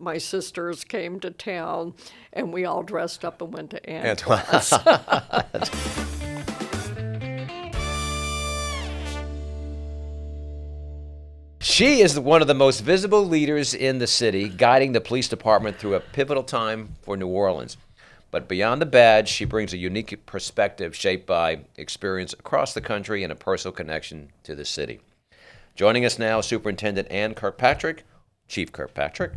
my sisters came to town, and we all dressed up and went to Antoine. Antoine's. She is one of the most visible leaders in the city, guiding the police department through a pivotal time for New Orleans. But beyond the badge, she brings a unique perspective shaped by experience across the country and a personal connection to the city. Joining us now, Superintendent Anne Kirkpatrick, Chief Kirkpatrick.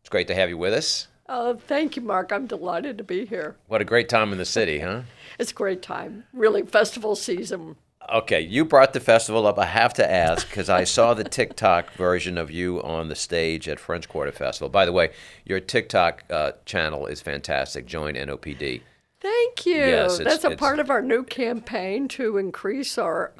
It's great to have you with us. Oh, thank you, Mark. I'm delighted to be here. What a great time in the city, huh? It's a great time. Really, festival season. Okay, you brought the festival up. I have to ask because I saw the TikTok version of you on the stage at French Quarter Festival. By the way, your TikTok channel is fantastic. Join NOPD. Thank you. Yes, That's a part of our new campaign to increase our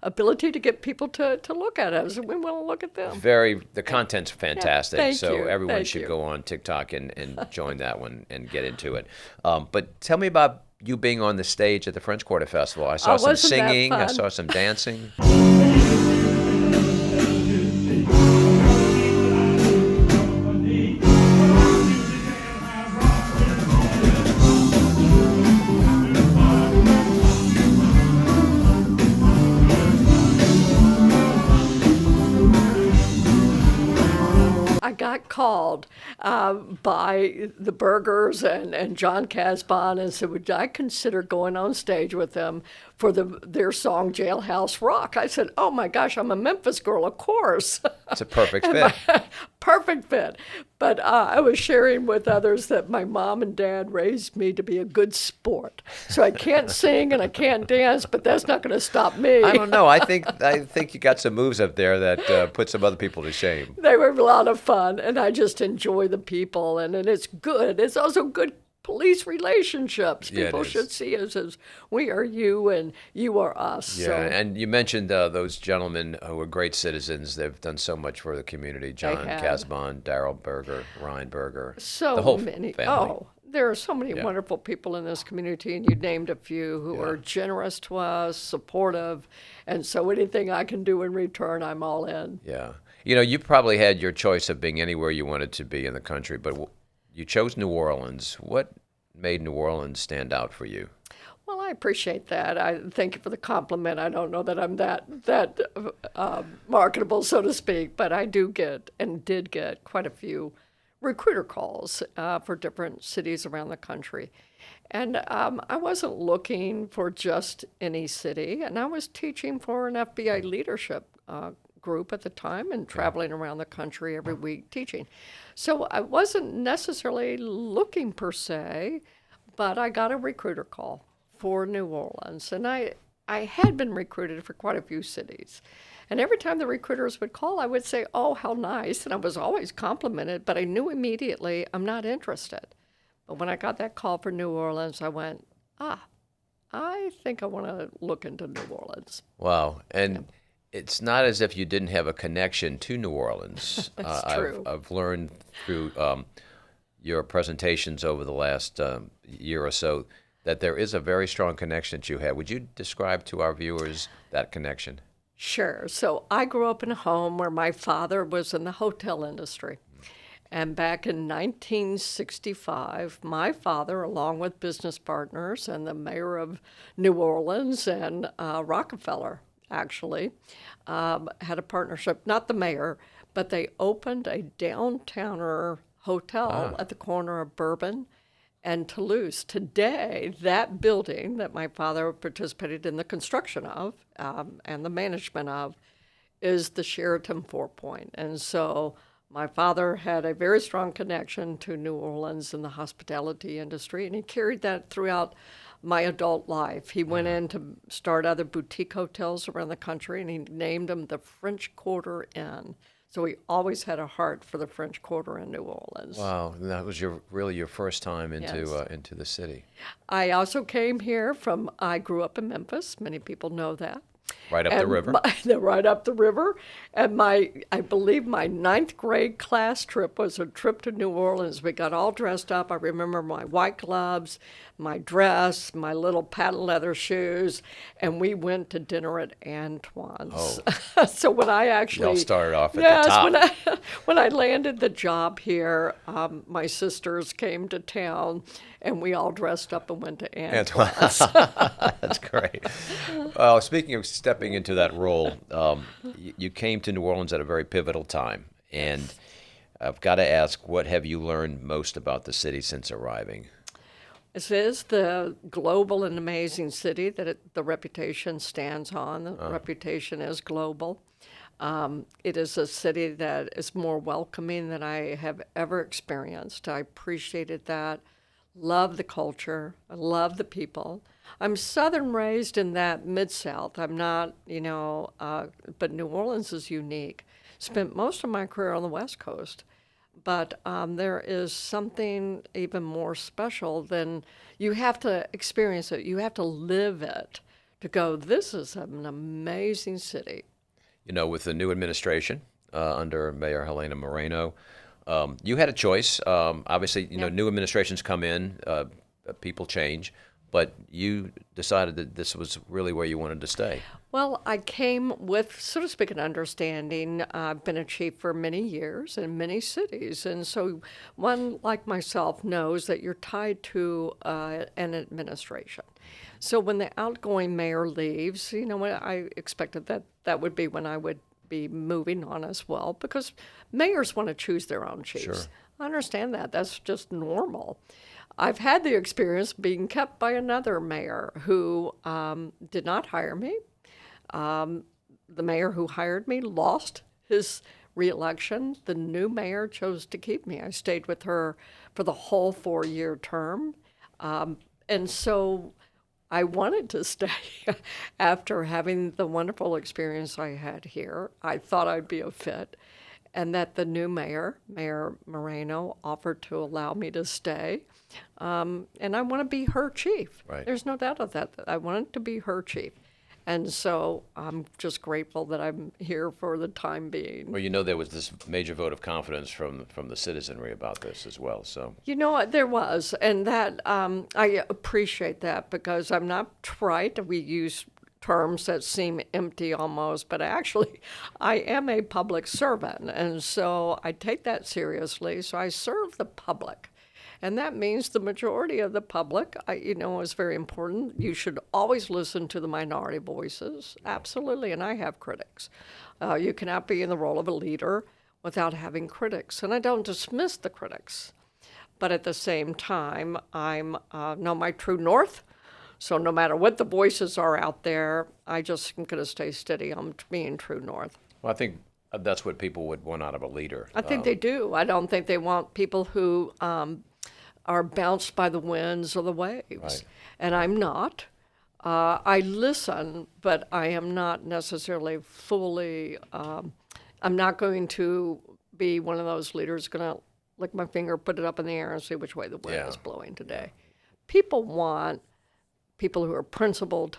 ability to get people to look at us. We want to look at them. The content's fantastic. Thank so you. everyone Thank should you. go on TikTok and join that one and get into it. But tell me about you being on the stage at the French Quarter Festival. I saw some wasn't that singing. I fun? saw some dancing. I got called by the Burgers and John Casbon and said, would I consider going on stage with them for their song Jailhouse Rock? I said, oh my gosh, I'm a Memphis girl, of course. It's a perfect fit. Perfect fit. But I was sharing with others that my mom and dad raised me to be a good sport. So I can't sing and I can't dance, but that's not going to stop me. I don't know. I think you got some moves up there that put some other people to shame. They were a lot of fun, and I just enjoy the people, and it's good. It's also good police relationships. Yeah, it People is. should see us as we are you and you are us. Yeah, So and you mentioned those gentlemen who are great citizens. They've done so much for the community. John have. Casbon, Darrell Berger, Ryan Berger, so the whole many. family. Oh, there are so many Yeah. wonderful people in this community, and you named a few who are generous to us, supportive, and so anything I can do in return, I'm all in. Yeah. You know, you probably had your choice of being anywhere you wanted to be in the country, but you chose New Orleans. What made New Orleans stand out for you? Well, I appreciate that. I thank you for the compliment. I don't know that I'm that marketable, so to speak, but I do get and did get quite a few recruiter calls for different cities around the country. And I wasn't looking for just any city, and I was teaching for an FBI leadership group at the time and traveling around the country every week teaching. So I wasn't necessarily looking per se, but I got a recruiter call for New Orleans, and I had been recruited for quite a few cities. And every time the recruiters would call, I would say, oh, how nice. And I was always complimented, but I knew immediately I'm not interested. But when I got that call for New Orleans, I went, I think I want to look into New Orleans. Wow. And it's not as if you didn't have a connection to New Orleans. That's true. I've learned through your presentations over the last year or so that there is a very strong connection that you have. Would you describe to our viewers that connection? Sure. So I grew up in a home where my father was in the hotel industry. And back in 1965, my father, along with business partners and the mayor of New Orleans and Rockefeller, actually, had a partnership, not the mayor, but they opened a downtowner hotel at the corner of Bourbon and Toulouse. Today, that building that my father participated in the construction of and the management of is the Sheraton Four Point. And so my father had a very strong connection to New Orleans and the hospitality industry, and he carried that throughout my adult life. He went in to start other boutique hotels around the country, and he named them the French Quarter Inn. So he always had a heart for the French Quarter in New Orleans. Wow, and that was really your first time into Yes. Into the city. I also came here I grew up in Memphis. Many people know that. Right up the river. Right up the river. And I believe my ninth grade class trip was a trip to New Orleans. We got all dressed up. I remember my white gloves, my dress, my little patent leather shoes, and we went to dinner at Antoine's. Oh. So when I actually... Y'all started off at the top. When I landed the job here, my sisters came to town, and we all dressed up and went to Antoine's. That's great. Speaking of stepping into that role, you came to New Orleans at a very pivotal time, and I've got to ask, what have you learned most about the city since arriving? This is the global and amazing city that the reputation stands on. The reputation is global. It is a city that is more welcoming than I have ever experienced. I appreciated that. Love the culture. I love the people. I'm Southern raised in that Mid-South. I'm not, but New Orleans is unique. Spent most of my career on the West Coast. But there is something even more special than you have to experience it. You have to live it to go, this is an amazing city. With the new administration under Mayor Helena Moreno, you had a choice. Obviously, new administrations come in, people change, but you decided that this was really where you wanted to stay. Well, I came with, so to speak, an understanding. I've been a chief for many years in many cities, and so one like myself knows that you're tied to an administration. So when the outgoing mayor leaves, I expected that would be when I would be moving on as well, because mayors want to choose their own chiefs. Sure. I understand that. That's just normal. I've had the experience being kept by another mayor who did not hire me. The mayor who hired me lost his reelection. The new mayor chose to keep me. I stayed with her for the whole 4-year term. And so I wanted to stay after having the wonderful experience I had here. I thought I'd be a fit. And that the new mayor, Mayor Moreno, offered to allow me to stay. And I want to be her chief. Right. There's no doubt of that. I wanted to be her chief. And so I'm just grateful that I'm here for the time being. Well, there was this major vote of confidence from the citizenry about this as well. So There was, and that I appreciate that, because I'm not trite. We use terms that seem empty almost, but actually I am a public servant, and so I take that seriously. So I serve the public. And that means the majority of the public, is very important. You should always listen to the minority voices. Absolutely. And I have critics. You cannot be in the role of a leader without having critics. And I don't dismiss the critics. But at the same time, I'm know my true north. So no matter what the voices are out there, I just am going to stay steady on being true north. Well, I think that's what people would want out of a leader. I think they do. I don't think they want people who are bounced by the winds or the waves. Right. And I'm not. I listen, but I am not necessarily fully, I'm not going to be one of those leaders going to lick my finger, put it up in the air, and see which way the wind is blowing today. People want people who are principled,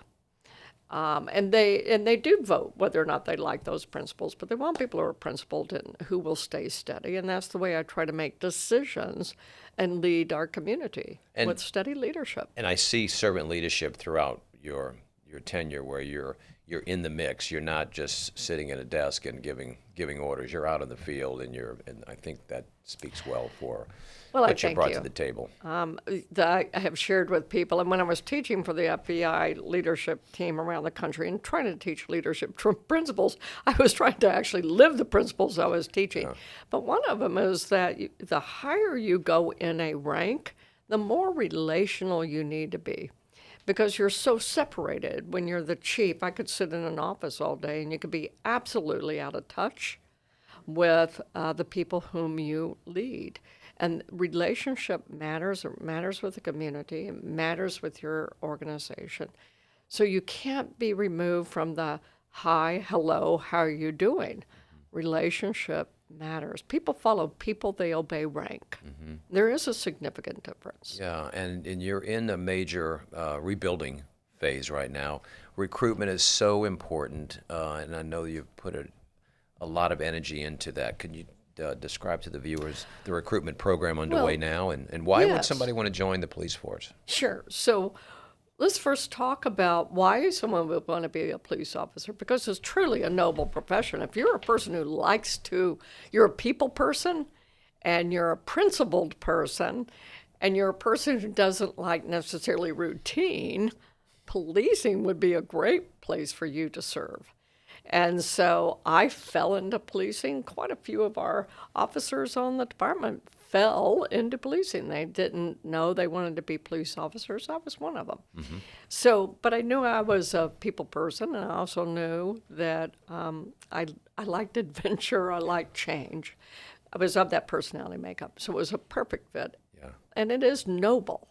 and they do vote whether or not they like those principles, but they want people who are principled and who will stay steady, and that's the way I try to make decisions and lead our community with steady leadership. And I see servant leadership throughout your tenure, where you're in the mix. You're not just sitting at a desk and giving orders. You're out in the field, and I think that speaks well for what you brought to the table. I have shared with people, and when I was teaching for the FBI leadership team around the country and trying to teach leadership principles, I was trying to actually live the principles I was teaching. Yeah. But one of them is that the higher you go in a rank, the more relational you need to be, because you're so separated. When you're the chief, I could sit in an office all day, and you could be absolutely out of touch with the people whom you lead. And relationship matters. It matters with the community. It matters with your organization. So you can't be removed from the hi, hello, how are you doing? Relationship matters. People follow people, they obey rank. There is a significant difference. Yeah, and you're in a major rebuilding phase right now. Recruitment is so important, and I know you've put a lot of energy into that. Could you describe to the viewers the recruitment program underway now, and why would yes. somebody want to join the police force? Sure. So let's first talk about why someone would want to be a police officer, because it's truly a noble profession. If you're a person who you're a people person, and you're a principled person, and you're a person who doesn't like necessarily routine, policing would be a great place for you to serve. And so I fell into policing. Quite a few of our officers on the department fell into policing. They didn't know they wanted to be police officers. I was one of them. Mm-hmm. So, but I knew I was a people person, and I also knew that I liked adventure. I liked change. I was of that personality makeup, so it was a perfect fit. Yeah. And it is noble.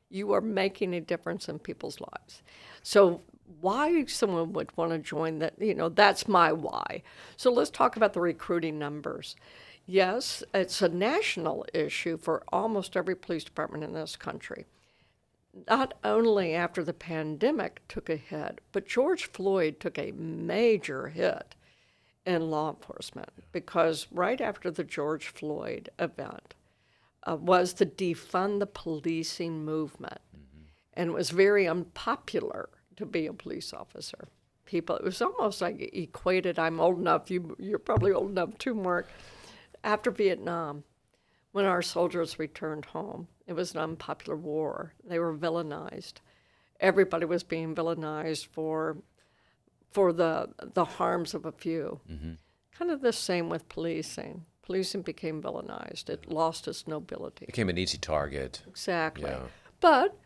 You are making a difference in people's lives. So why someone would want to join that, that's my why. So let's talk about the recruiting numbers. Yes, it's a national issue for almost every police department in this country. Not only after the pandemic took a hit, but George Floyd took a major hit in law enforcement, because right after the George Floyd event was the defund the policing movement. Mm-hmm. And it was very unpopular to be a police officer. It was almost like equated. I'm old enough, you're probably old enough too, Mark. After Vietnam, when our soldiers returned home, it was an unpopular war. They were villainized. Everybody was being villainized for the harms of a few. Mm-hmm. Kind of the same with policing. Policing became villainized. It lost its nobility. Became an easy target. Exactly. Yeah. But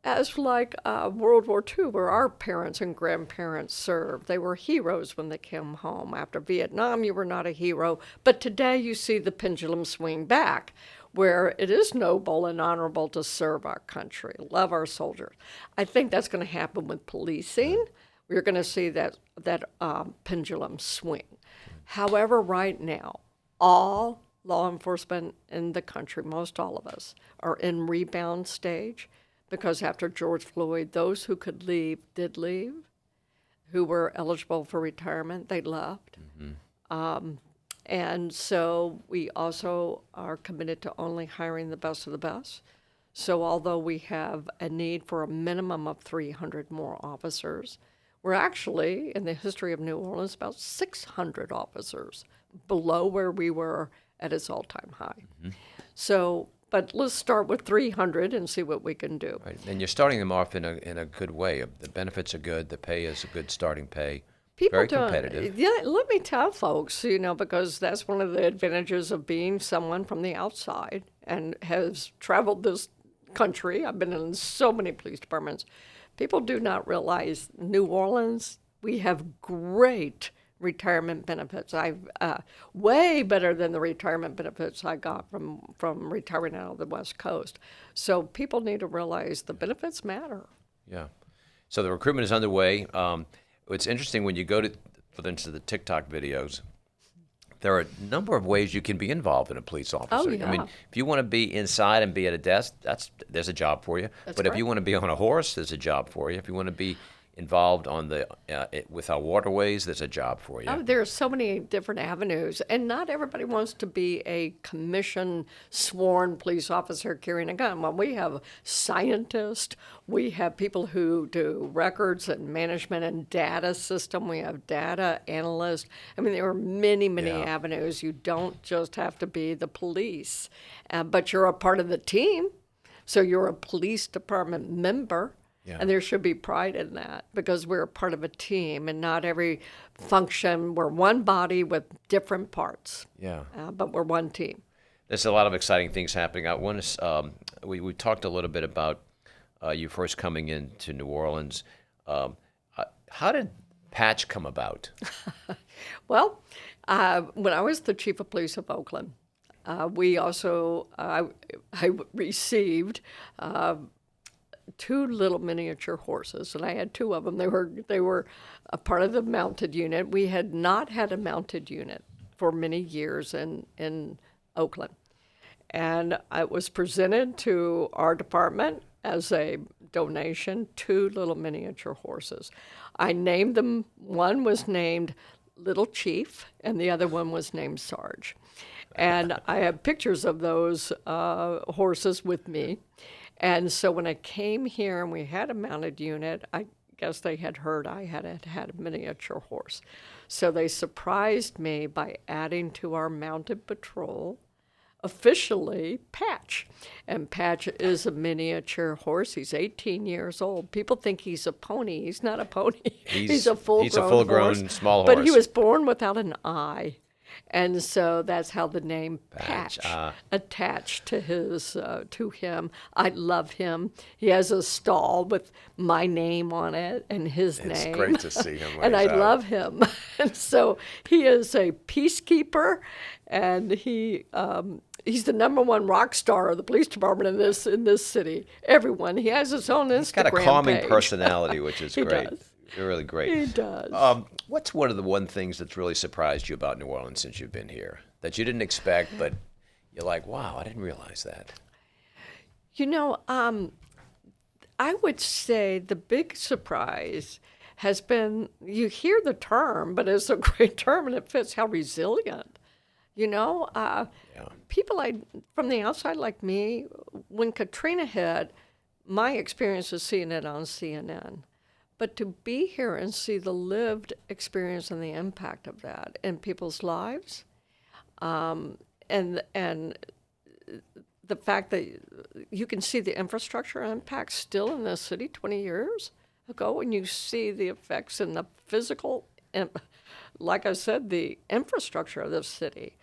as like World War II, where our parents and grandparents served, they were heroes when they came home. After Vietnam, you were not a hero. But today you see the pendulum swing back, where it is noble and honorable to serve our country, love our soldiers. I think that's going to happen with policing. We're going to see that pendulum swing. However, right now, all law enforcement in the country, most all of us, are in rebound stage, because after George Floyd, those who could leave did leave, who were eligible for retirement, they left. Mm-hmm. And so we also are committed to only hiring the best of the best. So although we have a need for a minimum of 300 more officers, we're actually, in the history of New Orleans, about 600 officers below where we were at its all-time high. Mm-hmm. So, but let's start with 300 and see what we can do. Right. And you're starting them off in a good way. The benefits are good. The pay is a good starting pay. People Very competitive. Yeah, let me tell folks, because that's one of the advantages of being someone from the outside and has traveled this country. I've been in so many police departments. People do not realize New Orleans, we have great retirement benefits. I've way better than the retirement benefits I got from retiring out of the West Coast. So people need to realize the benefits matter. Yeah. So the recruitment is underway. It's interesting when you go to, for instance, the TikTok videos, there are a number of ways you can be involved in a police officer. Oh, yeah. I mean, if you want to be inside and be at a desk, there's a job for you. But if you want to be on a horse, there's a job for you. If you want to be involved on with our waterways, there's a job for you. Oh, there are so many different avenues, and not everybody wants to be a commissioned, sworn police officer carrying a gun. Well, we have scientists, we have people who do records and management and data system, we have data analysts. I mean, there are many avenues. You don't just have to be the police, but you're a part of the team, so you're a police department member. Yeah. And there should be pride in that, because we're a part of a team, and not every function. We're one body with different parts. Yeah. But we're one team. There's a lot of exciting things happening. One is we talked a little bit about you first coming into New Orleans. How did Patch come about? Well, when I was the chief of police of Oakland, we also I received. 2 little miniature horses, and I had 2 of them. They were a part of the mounted unit. We had not had a mounted unit for many years in Oakland, and it was presented to our department, as a donation 2 little miniature horses. I named them, one was named Little Chief, and the other one was named Sarge. And I have pictures of those horses with me. And so when I came here and we had a mounted unit, I guess they had heard I had a miniature horse. So they surprised me by adding to our mounted patrol officially Patch. And Patch is a miniature horse. He's 18 years old. People think he's a pony. He's not a pony. He's a full-grown horse, small horse. But he was born without an eye. And so that's how the name Patch attached to him. I love him. He has a stall with my name on it and his name. It's great to see him. And I love him. And so he is a peacekeeper, and he's the number one rock star of the police department in this city. Everyone. He has his own Instagram He's got a calming page. personality, which is He great. does. You're really great. He does. What's one of the things that's really surprised you about New Orleans since you've been here that you didn't expect, but you're like, wow, I didn't realize that? You know, I would say the big surprise has been, you hear the term, but it's a great term and it fits, how resilient. You know, people from the outside like me, when Katrina hit, my experience was seeing it on CNN. But to be here and see the lived experience and the impact of that in people's lives, and the fact that you can see the infrastructure impact still in this city 20 years ago, and you see the effects in the physical, like I said, the infrastructure of this city.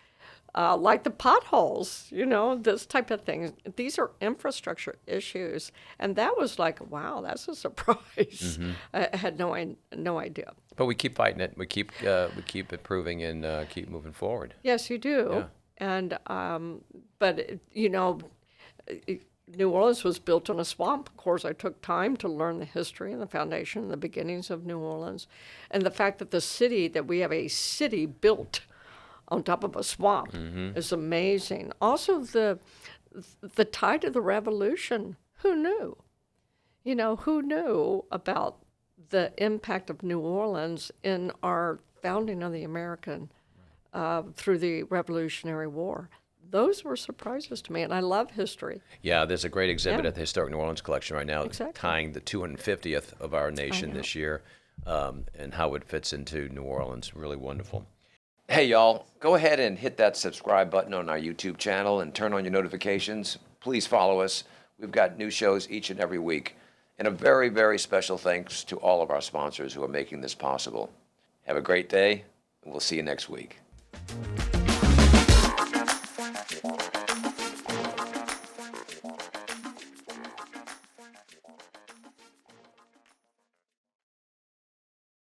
Like the potholes, you know, this type of thing. These are infrastructure issues, and that was like, wow, that's a surprise. Mm-hmm. I had no idea. But we keep fighting it. We keep improving and keep moving forward. Yes, you do. Yeah. And but you know, New Orleans was built on a swamp. Of course, I took time to learn the history and the foundation and the beginnings of New Orleans, and the fact that we have a city built on top of a swamp is amazing. Also, the tide of the revolution. Who knew? You know, who knew about the impact of New Orleans in our founding of the American through the Revolutionary War? Those were surprises to me, and I love history. Yeah, there's a great exhibit at the Historic New Orleans Collection right now, Exactly. tying the 250th of our nation this year, and how it fits into New Orleans. Really wonderful. Hey, y'all, go ahead and hit that subscribe button on our YouTube channel and turn on your notifications. Please follow us. We've got new shows each and every week. And a very, very special thanks to all of our sponsors who are making this possible. Have a great day, and we'll see you next week.